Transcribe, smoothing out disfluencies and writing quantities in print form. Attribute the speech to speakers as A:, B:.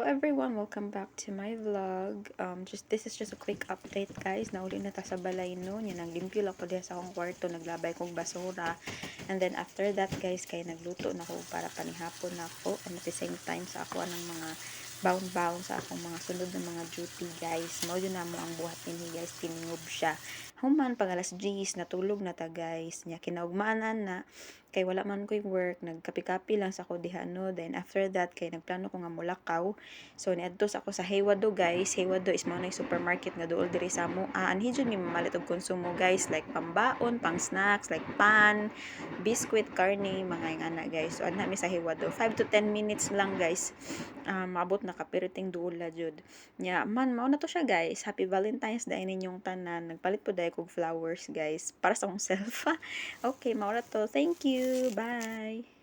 A: everyone, welcome back to my vlog. This is just a quick update, guys. Nauli na ta sa balay no. Yan, naglimpyo lang ko diha sa akong kwarto, naglabay kong basura. And then after that, guys, kay nagluto na ko para panihapon na ako. And at the same time sa ako ng mga baon-baon sa akong mga sunod na mga duty, guys. Mao yun na mo ang buhat ni guys, tiningob siya. Human pang alas 10 natulog na ta, guys. Nya kinaugmanan na kay wala man ko'y work, nagkapi-kapi lang sa ko diha no. Then after that kay nagplano ko nga mulakaw. So niadto sa ako sa Haywado, guys. Haywado is mao na supermarket nga duol diri sa amo. Anhi jud mi mamalit og konsumo, guys, like pambaon, pang snacks, like pan, biscuit, karne, mga ingana, guys. So ana mi sa Haywado. 5 to 10 minutes lang, guys. Maabot na kapiriting duula jud. Nya man mao na to siya, guys. Happy Valentine's Day ninyong tanan. Nagpalit po dai kog flowers, guys, para sa akong self. Okay, mao na to. Thank you. Bye.